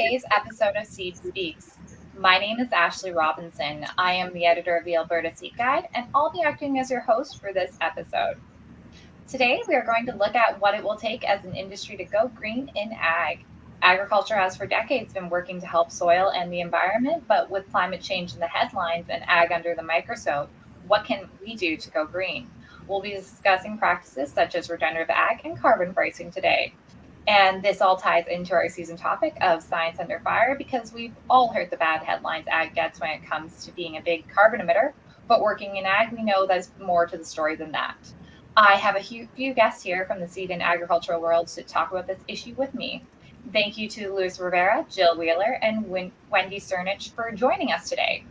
today's episode of Seed Speaks. My name is Ashley Robinson. I am the editor of the Alberta Seed Guide, and I'll be acting as your host for this episode. Today, we are going to look at what it will take as an industry to go green in ag. Agriculture has for decades been working to help soil and the environment, but with climate change in the headlines and ag under the microscope, what can we do to go green? We'll be discussing practices such as regenerative ag and carbon pricing today. And this all ties into our season topic of Science Under Fire because we've all heard the bad headlines ag gets when it comes to being a big carbon emitter. But working in ag, we know there's more to the story than that. I have a few guests here from the seed and agricultural world to talk about this issue with me. Thank you to Luis Rivera, Jill Wheeler, and Wendy Cernich for joining us today.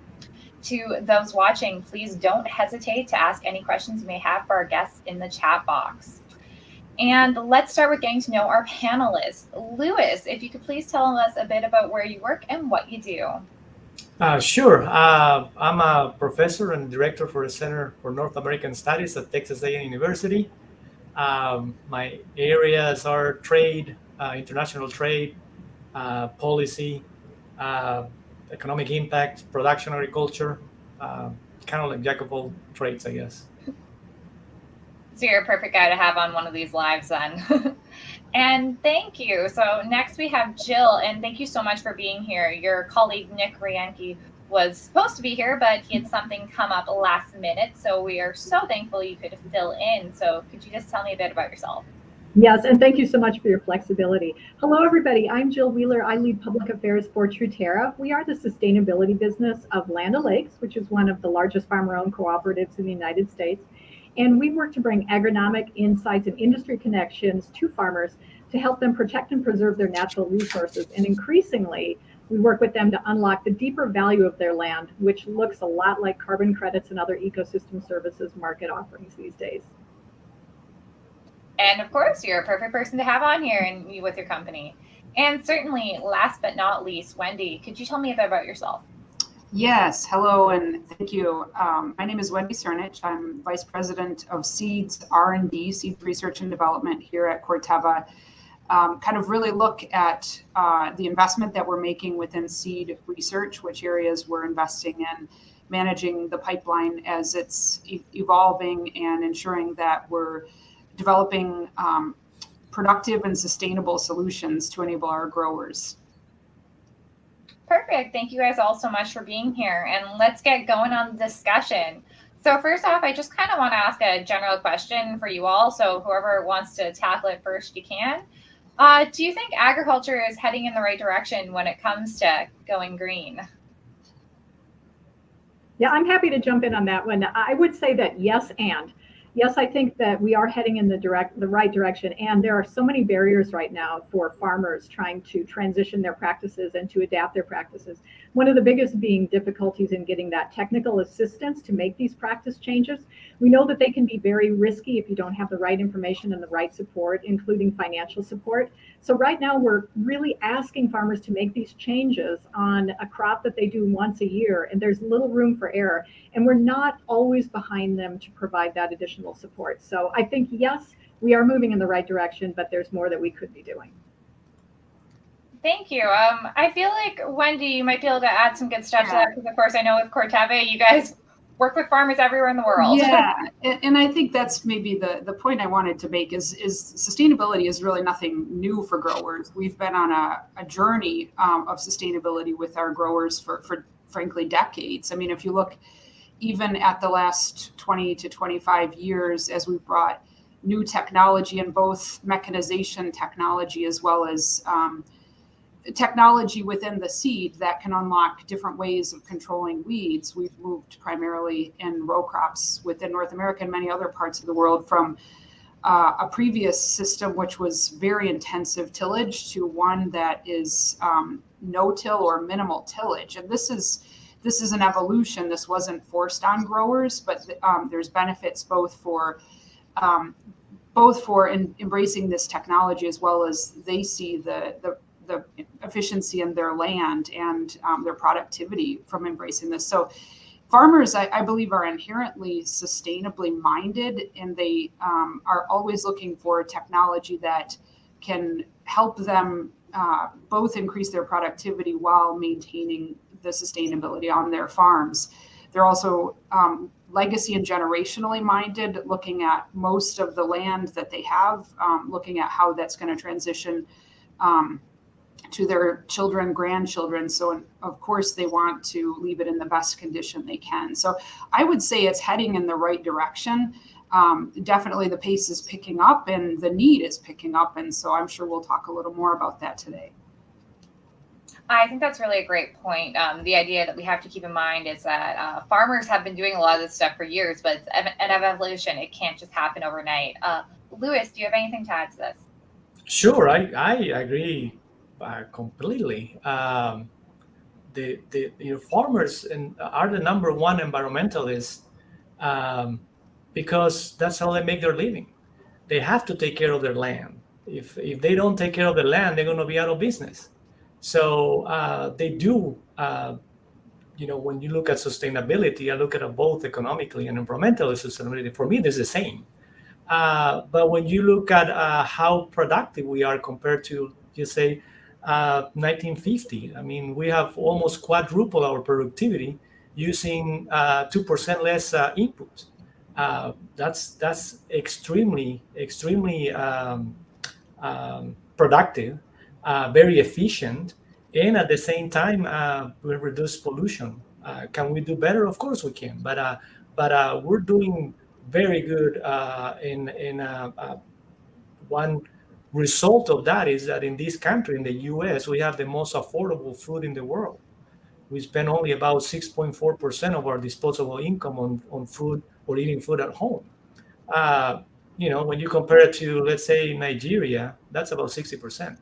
To those watching, please don't hesitate to ask any questions you may have for our guests in the chat box. And let's start with getting to know our panelists. Luis, if you could please tell us a bit about where you work and what you do. Sure. I'm a professor and director for the Center for North American Studies at Texas A&M University. My areas are trade, international trade, policy, economic impact, production, agriculture, kind of like jack of all trades, I guess. So you're a perfect guy to have on one of these lives then. And thank you. So next we have Jill, and thank you so much for being here. Your colleague Nick Rianke was supposed to be here, but he had something come up last minute. So we are so thankful you could fill in. So could you just tell me a bit about yourself? Yes, and thank you so much for your flexibility. Hello, everybody. I'm Jill Wheeler. I lead public affairs for Truterra. We are the sustainability business of Land O'Lakes, which is one of the largest farmer-owned cooperatives in the United States. And we work to bring agronomic insights and industry connections to farmers to help them protect and preserve their natural resources. And increasingly, we work with them to unlock the deeper value of their land, which looks a lot like carbon credits and other ecosystem services market offerings these days. And of course, you're a perfect person to have on here and with your company. And certainly, last but not least, Wendy, could you tell me a bit about yourself? Yes, hello, and thank you. My name is Wendy Cernich. I'm Vice President of Seeds R&D, Seed Research and Development here at Corteva. Kind of really look at the investment that we're making within seed research, which areas we're investing in, managing the pipeline as it's evolving, and ensuring that we're developing productive and sustainable solutions to enable our growers. Perfect. Thank you guys all so much for being here. And let's get going on the discussion. So first off, I just kind of want to ask a general question for you all. So whoever wants to tackle it first, you can. Do you think agriculture is heading in the right direction when it comes to going green? Yeah, I'm happy to jump in on that one. I would say that yes, and. Yes, I think that we are heading in the right direction, and there are so many barriers right now for farmers trying to transition their practices and to adapt their practices. One of the biggest being difficulties in getting that technical assistance to make these practice changes. We know that they can be very risky if you don't have the right information and the right support, including financial support. So right now we're really asking farmers to make these changes on a crop that they do once a year, and there's little room for error. And we're not always behind them to provide that additional support. So I think, yes, we are moving in the right direction, but there's more that we could be doing. Thank you. I feel like, Wendy, you might be able to add some good stuff to that, because of course I know with Corteva, you guys work with farmers everywhere in the world. Yeah, and I think that's maybe the point I wanted to make is sustainability is really nothing new for growers. We've been on a journey of sustainability with our growers for frankly decades. I mean, if you look even at the last 20 to 25 years, as we've brought new technology in both mechanization technology as well as technology within the seed that can unlock different ways of controlling weeds. We've moved primarily in row crops within North America and many other parts of the world from a previous system, which was very intensive tillage, to one that is no-till or minimal tillage. And this is an evolution. This wasn't forced on growers, but there's benefits both for embracing this technology as well as they see the efficiency in their land and their productivity from embracing this. So farmers, I believe, are inherently sustainably minded, and they are always looking for technology that can help them both increase their productivity while maintaining the sustainability on their farms. They're also legacy and generationally minded, looking at most of the land that they have, looking at how that's going to transition to their children, grandchildren. So, of course, they want to leave it in the best condition they can. So I would say it's heading in the right direction. Definitely the pace is picking up and the need is picking up. And so I'm sure we'll talk a little more about that today. I think that's really a great point. The idea that we have to keep in mind is that farmers have been doing a lot of this stuff for years, but it's an evolution. It can't just happen overnight. Lewis, do you have anything to add to this? Sure, I agree completely. Farmers are the number one environmentalists because that's how they make their living. They have to take care of their land. If they don't take care of their land, they're going to be out of business. So they do. When you look at sustainability, I look at it both economically and environmentally sustainability. For me, it's the same. But when you look at how productive we are compared to, you say, 1950, I mean, we have almost quadrupled our productivity using 2% less input. That's extremely productive, very efficient, and at the same time, we reduce pollution. Can we do better? Of course we can, but we're doing very good. One result of that is that in this country, in the U.S., we have the most affordable food in the world. We spend only about 6.4% of our disposable income on food or eating food at home. When you compare it to, let's say, Nigeria, that's about 60%.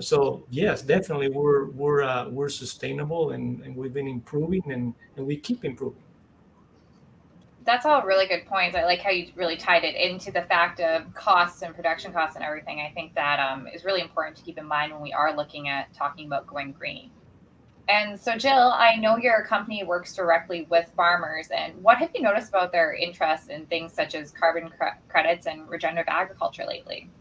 So yes, definitely we're sustainable and we've been improving and we keep improving. That's all really good points. I like how you really tied it into the fact of costs and production costs and everything. I think that is really important to keep in mind when we are looking at talking about going green. And so, Jill, I know your company works directly with farmers. And what have you noticed about their interest in things such as carbon credits and regenerative agriculture lately?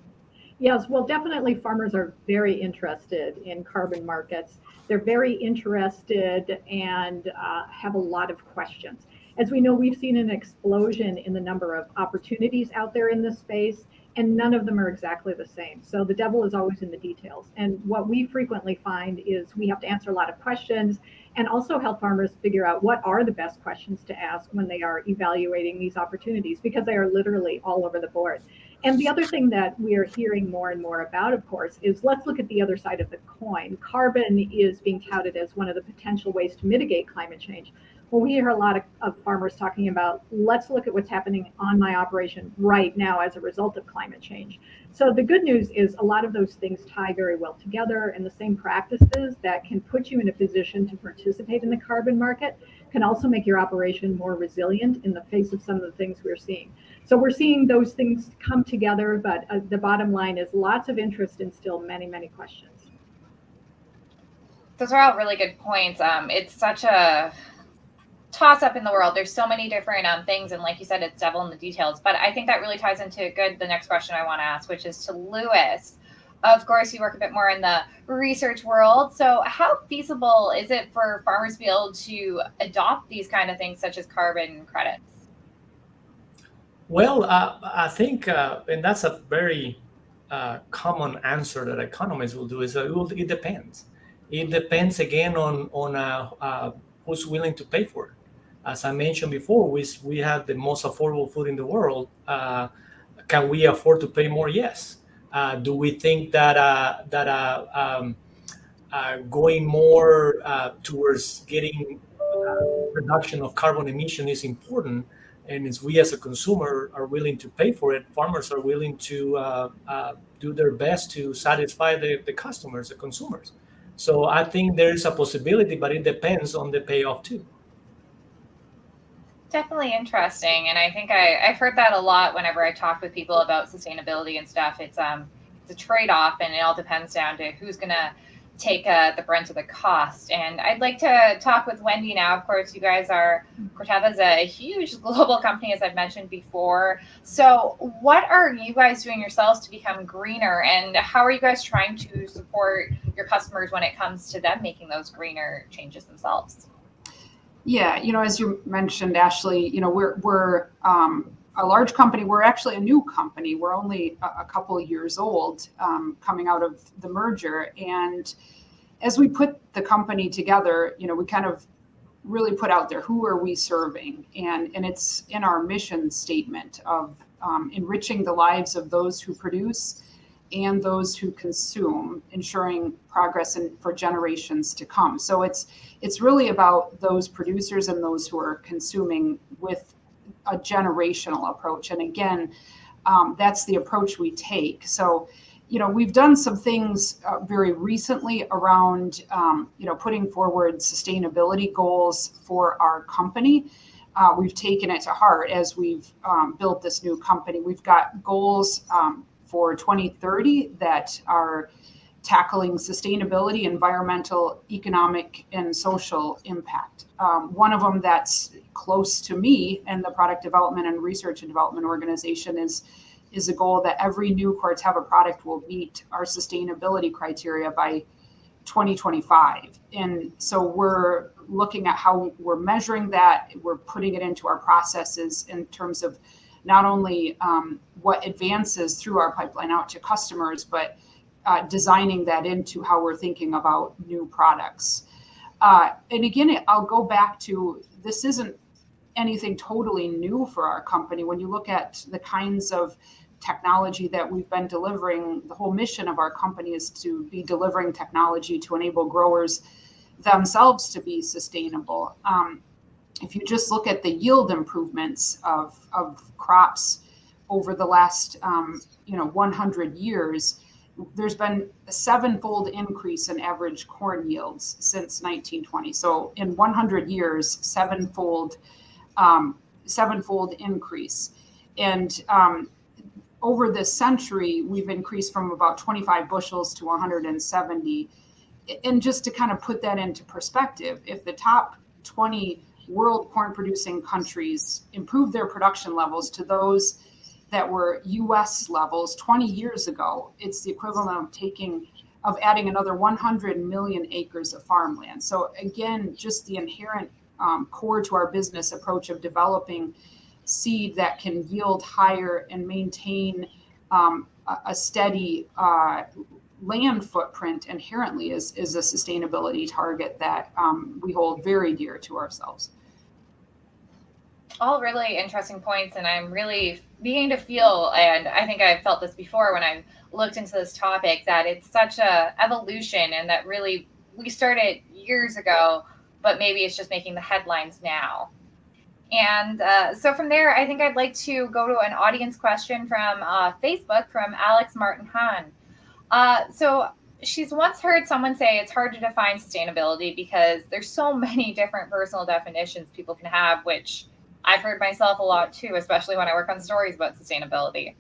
Yes, well, definitely farmers are very interested in carbon markets. They're very interested and have a lot of questions. As we know, we've seen an explosion in the number of opportunities out there in this space, and none of them are exactly the same. So the devil is always in the details. And what we frequently find is we have to answer a lot of questions and also help farmers figure out what are the best questions to ask when they are evaluating these opportunities, because they are literally all over the board. And the other thing that we are hearing more and more about, of course, is let's look at the other side of the coin. Carbon is being touted as one of the potential ways to mitigate climate change. Well, we hear a lot of farmers talking about, let's look at what's happening on my operation right now as a result of climate change. So the good news is a lot of those things tie very well together, and the same practices that can put you in a position to participate in the carbon market can also make your operation more resilient in the face of some of the things we're seeing. So we're seeing those things come together, but the bottom line is lots of interest and still many, many questions. Those are all really good points. It's such a toss up in the world. There's so many different things, and like you said, it's devil in the details. But I think that really ties into the next question I want to ask, which is to Lewis. Of course, you work a bit more in the research world. So how feasible is it for farmers to be able to adopt these kind of things such as carbon credits? Well, I think, and that's a very common answer that economists will do, is it depends. It depends again on who's willing to pay for it. As I mentioned before, we have the most affordable food in the world. Can we afford to pay more? Yes. Do we think that going more towards getting reduction of carbon emission is important? And as we as a consumer are willing to pay for it, farmers are willing to do their best to satisfy the customers, the consumers. So I think there is a possibility, but it depends on the payoff too. Definitely interesting, and I think I've heard that a lot whenever I talk with people about sustainable and stuff. It's a trade-off, and it all depends down to who's gonna take the brunt of the cost. And I'd like to talk with Wendy now. Of course, you guys are, Corteva is a huge global company, as I've mentioned before. So what are you guys doing yourselves to become greener, and how are you guys trying to support your customers when it comes to them making those greener changes themselves? Yeah, as you mentioned, Ashley, we're a large company. We're actually a new company. We're only a couple of years old, coming out of the merger. And as we put the company together, we kind of really put out there, who are we serving? And it's in our mission statement of enriching the lives of those who produce and those who consume, ensuring progress for generations to come. So it's really about those producers and those who are consuming with a generational approach. And again, that's the approach we take. So, we've done some things very recently around, putting forward sustainability goals for our company. We've taken it to heart as we've built this new company. We've got goals for 2030 that are tackling sustainability, environmental, economic, and social impact. One of them that's close to me and the product development and research and development organization is a goal that every new Corteva product will meet our sustainability criteria by 2025. And so we're looking at how we're measuring that. We're putting it into our processes in terms of not only what advances through our pipeline out to customers, but designing that into how we're thinking about new products. And again, I'll go back to, this isn't anything totally new for our company. When you look at the kinds of technology that we've been delivering, the whole mission of our company is to be delivering technology to enable growers themselves to be sustainable. If you just look at the yield improvements of crops over the last 100 years, there's been a 7-fold increase in average corn yields since 1920. So in 100 years, sevenfold increase. And over this century, we've increased from about 25 bushels to 170. And just to kind of put that into perspective, if the top 20 world corn producing countries improve their production levels to those that were US levels 20 years ago, it's the equivalent of adding another 100 million acres of farmland. So again, just the inherent core to our business approach of developing seed that can yield higher and maintain a steady land footprint inherently is a sustainability target that we hold very dear to ourselves. All really interesting points, and I'm really beginning to feel, and I think I've felt this before when I looked into this topic, that it's such a evolution, and that really we started years ago, but maybe it's just making the headlines now. And so from there, I think I'd like to go to an audience question from Facebook from Alex Martin Hahn. So she's once heard someone say it's hard to define sustainability because there's so many different personal definitions people can have, which I've heard myself a lot too, especially when I work on stories about sustainability.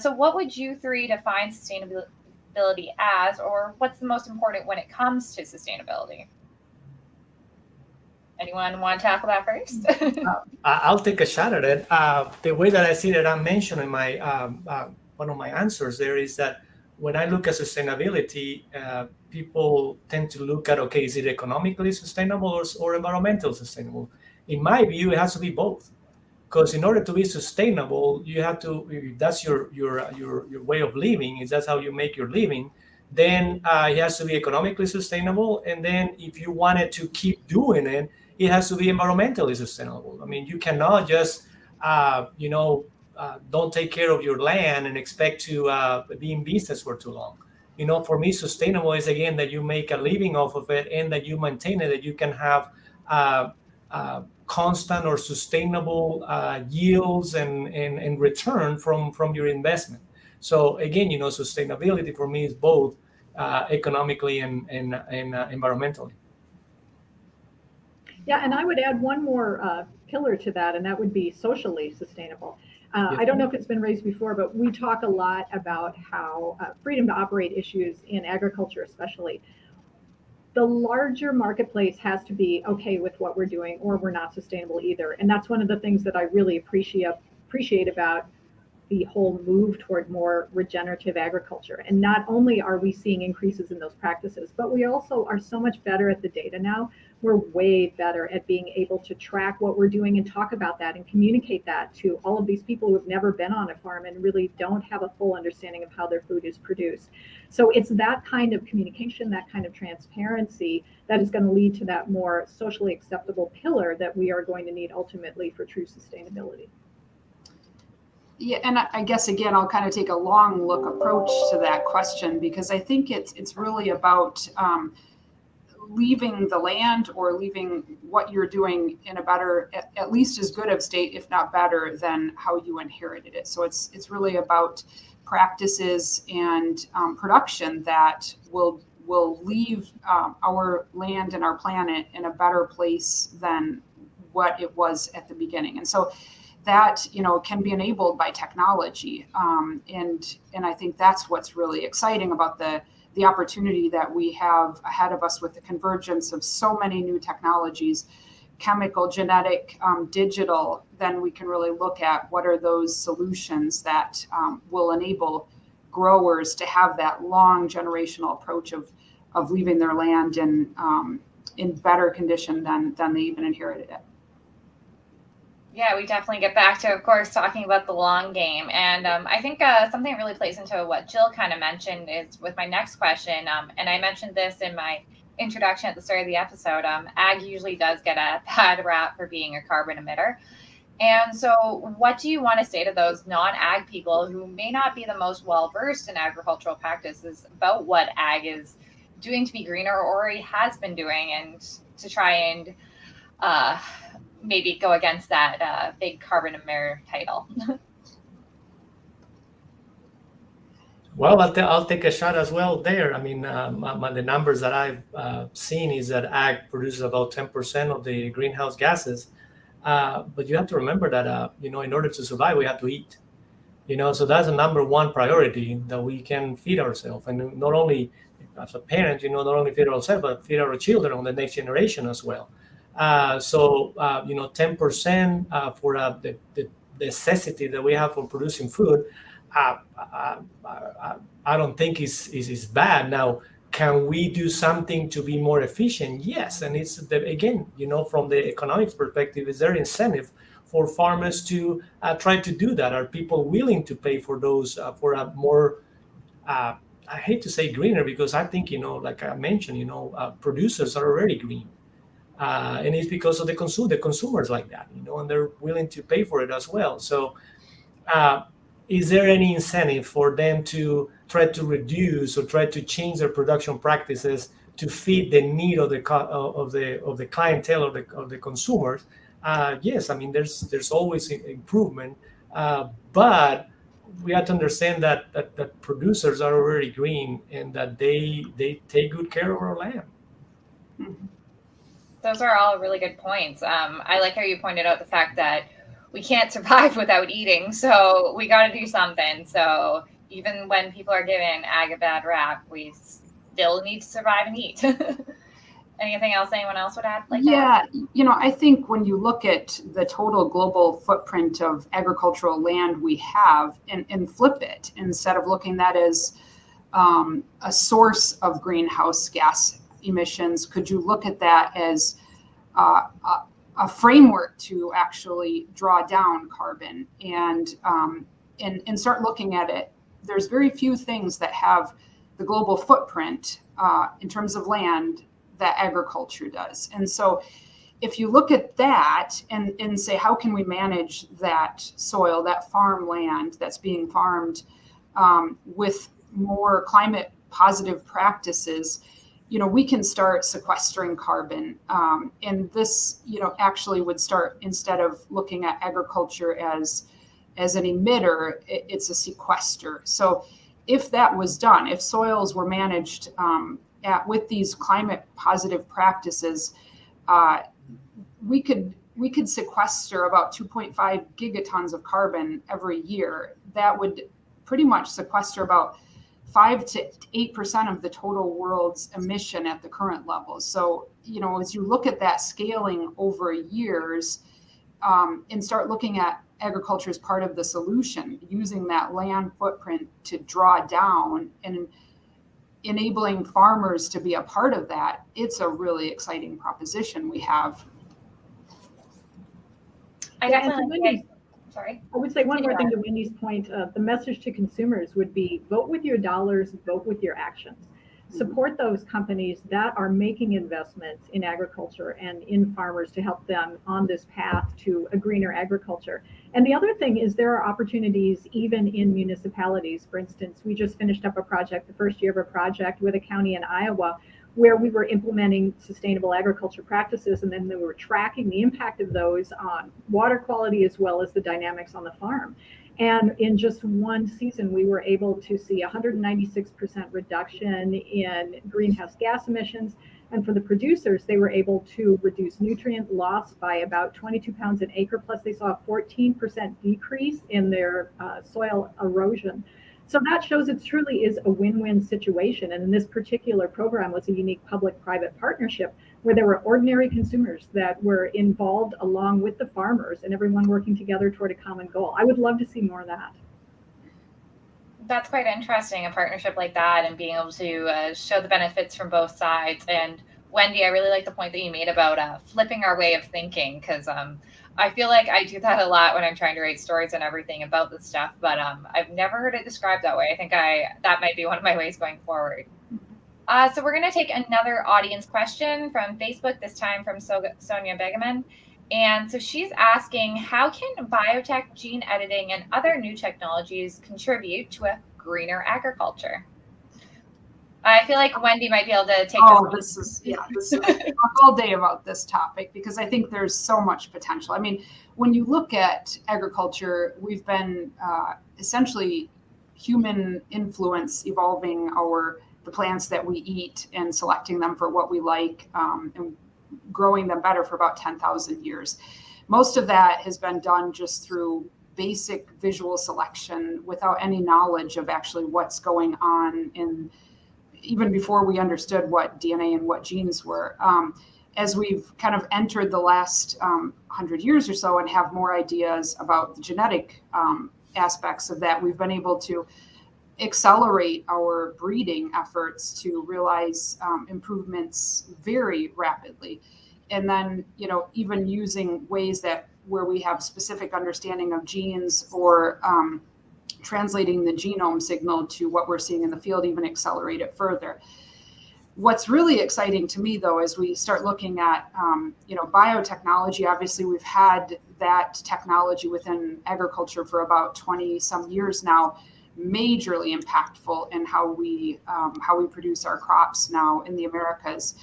So what would you three define sustainability as, or what's the most important when it comes to sustainability? Anyone want to tackle that first? I'll take a shot at it. The way that I see that I mentioned in my one of my answers there is that when I look at sustainability, people tend to look at, okay, is it economically sustainable or environmentally sustainable? In my view, it has to be both, because in order to be sustainable, you have to. If that's your way of living, if that's how you make your living, then it has to be economically sustainable. And then if you wanted to keep doing it, it has to be environmentally sustainable. I mean, you cannot just don't take care of your land and expect to be in business for too long. For me, sustainable is again that you make a living off of it and that you maintain it, that you can have constant or sustainable yields and return from your investment. So again, sustainability for me is both economically and environmentally. Yeah, and I would add one more pillar to that, and that would be socially sustainable. I don't know if it's been raised before, but we talk a lot about how freedom to operate issues in agriculture, especially. The larger marketplace has to be okay with what we're doing, or we're not sustainable either. And that's one of the things that I really appreciate about the whole move toward more regenerative agriculture. And not only are we seeing increases in those practices, but we also are so much better at the data now. We're way better at being able to track what we're doing and talk about that and communicate that to all of these people who have never been on a farm and really don't have a full understanding of how their food is produced. So it's that kind of communication, that kind of transparency that is going to lead to that more socially acceptable pillar that we are going to need ultimately for true sustainability. Yeah, and I guess again, I'll kind of take a long look approach to that question, because I think it's really about leaving the land or leaving what you're doing in a better, at least as good of state, if not better, than how you inherited it. So it's really about practices and production that will leave our land and our planet in a better place than what it was at the beginning. And so that, can be enabled by technology. And I think that's what's really exciting about the opportunity that we have ahead of us with the convergence of so many new technologies, chemical, genetic, digital. Then we can really look at what are those solutions that will enable growers to have that long generational approach of leaving their land in better condition than they even inherited it. Yeah, we definitely get back to, of course, talking about the long game. And I think something that really plays into what Jill kind of mentioned is with my next question. And I mentioned this in my introduction at the start of the episode. Ag usually does get a bad rap for being a carbon emitter. And so what do you want to say to those non-ag people who may not be the most well-versed in agricultural practices about what ag is doing to be greener or already has been doing, and to try and maybe go against that big carbon emitter title? Well, I'll take a shot as well there. I mean, the numbers that I've seen is that ag produces about 10% of the greenhouse gases. But you have to remember that, in order to survive, we have to eat. So that's the number one priority, that we can feed ourselves. And not only as a parent, not only feed ourselves, but feed our children on the next generation as well. 10% for the necessity that we have for producing food, I don't think is bad. Now, can we do something to be more efficient? Yes, and it's again, from the economics perspective, is there incentive for farmers to try to do that? Are people willing to pay for those for a more I hate to say greener, because I think like I mentioned, producers are already green. And it's because of the consumers like that, and they're willing to pay for it as well. So, is there any incentive for them to try to reduce or try to change their production practices to fit the need of the clientele of the consumers? Yes, I mean there's always improvement, but we have to understand that producers are already green and that they take good care of our land. Mm-hmm. Those are all really good points. I like how you pointed out the fact that we can't survive without eating, so we got to do something. So even when people are giving ag a bad rap, we still need to survive and eat. Anything else anyone else would add? That? I think when you look at the total global footprint of agricultural land we have, and flip it, instead of looking at that as a source of greenhouse gas emissions, could you look at that as a framework to actually draw down carbon and start looking at it? There's very few things that have the global footprint in terms of land that agriculture does. And so if you look at that and say, how can we manage that soil, that farmland that's being farmed with more climate positive practices, we can start sequestering carbon. And this, actually would start, instead of looking at agriculture as an emitter, it's a sequester. So if that was done, if soils were managed with these climate positive practices, we could we could sequester about 2.5 gigatons of carbon every year. That would pretty much sequester about 5 to 8% of the total world's emission at the current levels. So, as you look at that scaling over years, and start looking at agriculture as part of the solution, using that land footprint to draw down and enabling farmers to be a part of that, it's a really exciting proposition we have. Sorry. I would say one more thing to Wendy's point. The message to consumers would be vote with your dollars, vote with your actions. Support those companies that are making investments in agriculture and in farmers to help them on this path to a greener agriculture. And the other thing is there are opportunities even in municipalities. For instance, we just finished up a project, the first year of a project with a county in Iowa, where we were implementing sustainable agriculture practices, and then we were tracking the impact of those on water quality as well as the dynamics on the farm. And in just one season, we were able to see 196% reduction in greenhouse gas emissions. And for the producers, they were able to reduce nutrient loss by about 22 pounds an acre, plus they saw a 14% decrease in their soil erosion. So that shows it truly is a win-win situation. And in this particular program was a unique public-private partnership where there were ordinary consumers that were involved along with the farmers and everyone working together toward a common goal. I would love to see more of that. That's quite interesting, a partnership like that and being able to show the benefits from both sides. And Wendy, I really like the point that you made about flipping our way of thinking, because I feel like I do that a lot when I'm trying to write stories and everything about this stuff, but I've never heard it described that way. I think that might be one of my ways going forward. So we're going to take another audience question from Facebook, this time from Sonia Begeman. And so she's asking, how can biotech, gene editing, and other new technologies contribute to a greener agriculture? I feel like Wendy might be able to take this is talk all day about this topic because I think there's so much potential. I mean, when you look at agriculture, we've been essentially human influence evolving the plants that we eat and selecting them for what we like and growing them better for about 10,000 years. Most of that has been done just through basic visual selection without any knowledge of actually what's going on even before we understood what DNA and what genes were. As we've kind of entered the last 100 years or so and have more ideas about the genetic aspects of that, we've been able to accelerate our breeding efforts to realize improvements very rapidly. And then, even using ways where we have specific understanding of genes or translating the genome signal to what we're seeing in the field, even accelerate it further. What's really exciting to me, though, as we start looking at, biotechnology, obviously we've had that technology within agriculture for about 20 some years now, majorly impactful in how we produce our crops now in the Americas.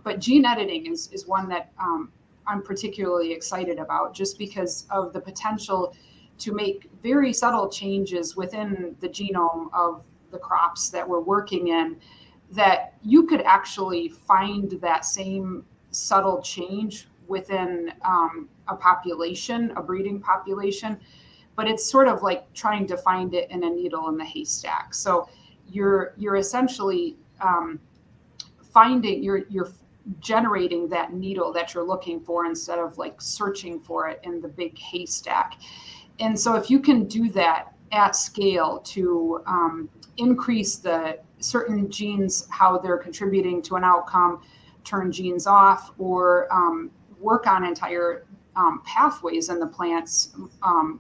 But gene editing is one that I'm particularly excited about just because of the potential to make very subtle changes within the genome of the crops that we're working in, that you could actually find that same subtle change within a population, a breeding population, but it's sort of like trying to find it in a needle in the haystack. So you're essentially you're generating that needle that you're looking for instead of like searching for it in the big haystack. And so if you can do that at scale to increase the certain genes, how they're contributing to an outcome, turn genes off, or work on entire pathways in the plants,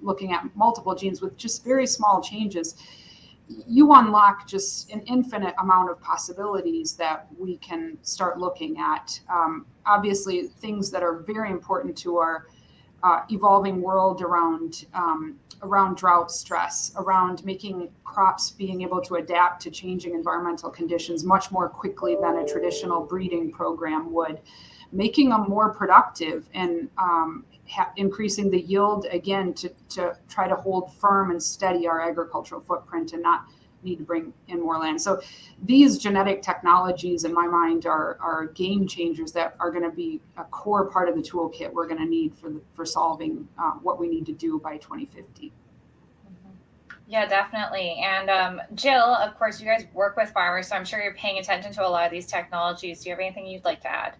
looking at multiple genes with just very small changes, you unlock just an infinite amount of possibilities that we can start looking at. Obviously, things that are very important to our evolving world around drought stress, around making crops being able to adapt to changing environmental conditions much more quickly than a traditional breeding program would, making them more productive and increasing the yield again to try to hold firm and steady our agricultural footprint and not need to bring in more land. So these genetic technologies, in my mind, are game changers that are going to be a core part of the toolkit we're going to need for solving what we need to do by 2050. Yeah, definitely. And Jill, of course, you guys work with farmers, so I'm sure you're paying attention to a lot of these technologies. Do you have anything you'd like to add?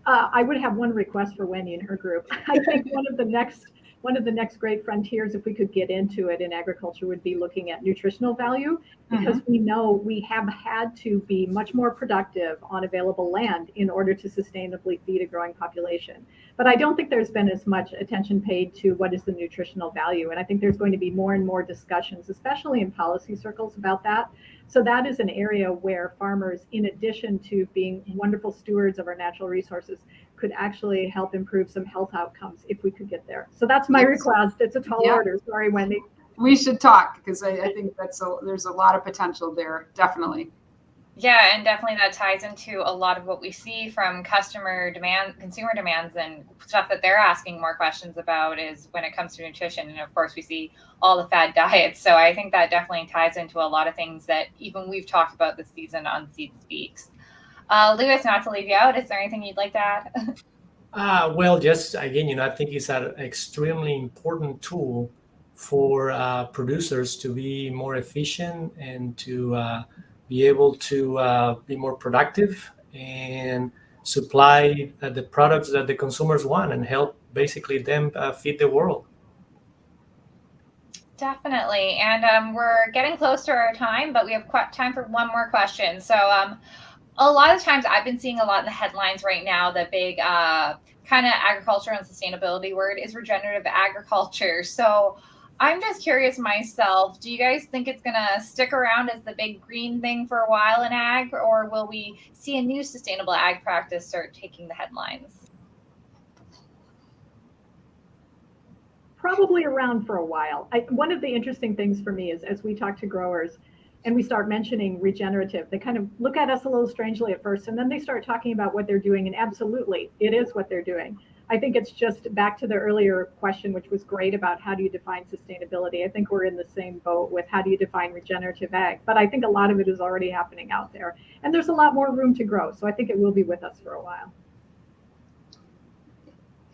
I would have one request for Wendy and her group. I think one of the next great frontiers, if we could get into it in agriculture, would be looking at nutritional value, because we know we have had to be much more productive on available land in order to sustainably feed a growing population. But I don't think there's been as much attention paid to what is the nutritional value. And I think there's going to be more and more discussions, especially in policy circles, about that. So that is an area where farmers, in addition to being wonderful stewards of our natural resources, could actually help improve some health outcomes if we could get there. So that's my request. It's a tall order. Sorry, Wendy. We should talk, because I think there's a lot of potential there, definitely. Yeah, and definitely that ties into a lot of what we see from consumer demands, and stuff that they're asking more questions about is when it comes to nutrition. And of course, we see all the fad diets. So I think that definitely ties into a lot of things that even we've talked about this season on Seed Speaks. Lewis, not to leave you out, is there anything you'd like to add? Well, just again, I think it's an extremely important tool for producers to be more efficient and to be able to be more productive and supply the products that the consumers want and help basically them feed the world. Definitely. And we're getting close to our time, but we have time for one more question. So a lot of times I've been seeing a lot in the headlines right now, the big kind of agriculture and sustainability word is regenerative agriculture. So I'm just curious myself, do you guys think it's going to stick around as the big green thing for a while in ag, or will we see a new sustainable ag practice start taking the headlines? Probably around for a while. One of the interesting things for me is, as we talk to growers and we start mentioning regenerative, they kind of look at us a little strangely at first, and then they start talking about what they're doing. And absolutely, it is what they're doing. I think it's just back to the earlier question, which was great, about how do you define sustainability. I think we're in the same boat with how do you define regenerative ag. But I think a lot of it is already happening out there. And there's a lot more room to grow. So I think it will be with us for a while.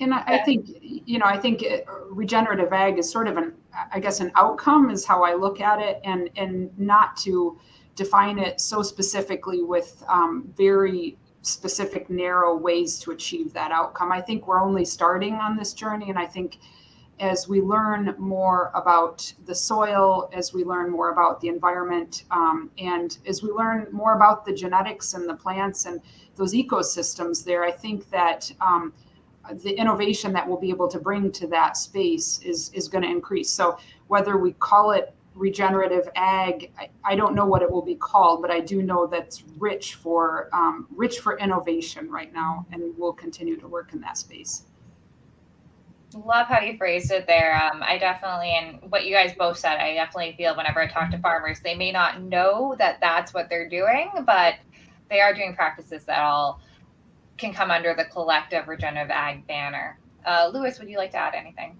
And I think, regenerative ag is sort of an outcome is how I look at it, and not to define it so specifically with very specific, narrow ways to achieve that outcome. I think we're only starting on this journey. And I think as we learn more about the soil, as we learn more about the environment, and as we learn more about the genetics and the plants and those ecosystems there, I think that the innovation that we'll be able to bring to that space is going to increase. So whether we call it regenerative ag, I don't know what it will be called, but I do know that's rich for innovation right now, and we'll continue to work in that space. Love how you phrased it there. I definitely, and what you guys both said, I definitely feel whenever I talk to farmers, they may not know that that's what they're doing, but they are doing practices that all can come under the collective regenerative ag banner. Lewis, would you like to add anything?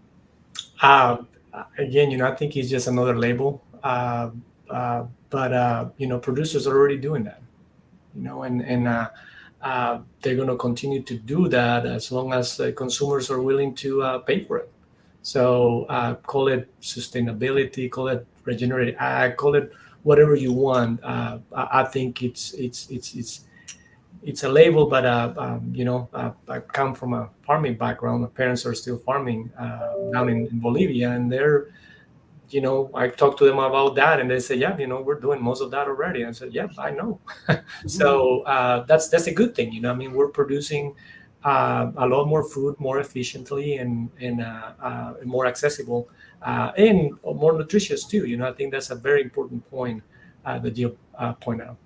Again, I think it's just another label, but producers are already doing that, and they're going to continue to do that as long as consumers are willing to pay for it. So call it sustainability, call it regenerative ag, call it whatever you want. I think it's a label, but I come from a farming background. My parents are still farming down in Bolivia, and they're, I talked to them about that, and they say, yeah, we're doing most of that already. And I said, yeah, I know. So that's a good thing. We're producing a lot more food more efficiently and more accessible and more nutritious too. I think that's a very important point that you point out.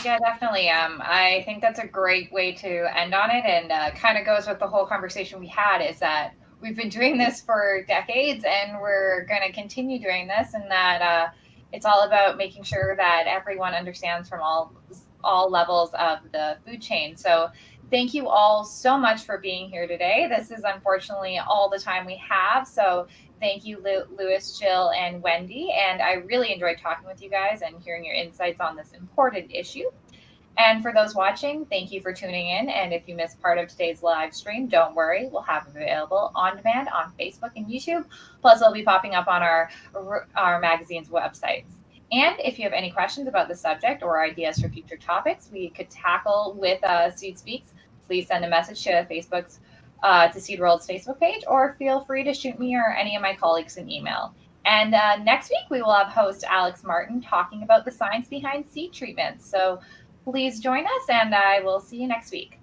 Yeah, definitely. I think that's a great way to end on it, and kind of goes with the whole conversation we had, is that we've been doing this for decades and we're going to continue doing this, and that it's all about making sure that everyone understands from all levels of the food chain. So Thank you all so much for being here today. This is unfortunately all the time we have. So thank you, Lewis, Jill, and Wendy. And I really enjoyed talking with you guys and hearing your insights on this important issue. And for those watching, thank you for tuning in. And if you missed part of today's live stream, don't worry. We'll have it available on demand on Facebook and YouTube. Plus, it'll be popping up on our magazine's websites. And if you have any questions about the subject or ideas for future topics we could tackle with Seed Speaks, please send a message to Facebook's to Seed World's Facebook page, or feel free to shoot me or any of my colleagues an email. And next week, we will have host Alex Martin talking about the science behind seed treatments. So please join us, and I will see you next week.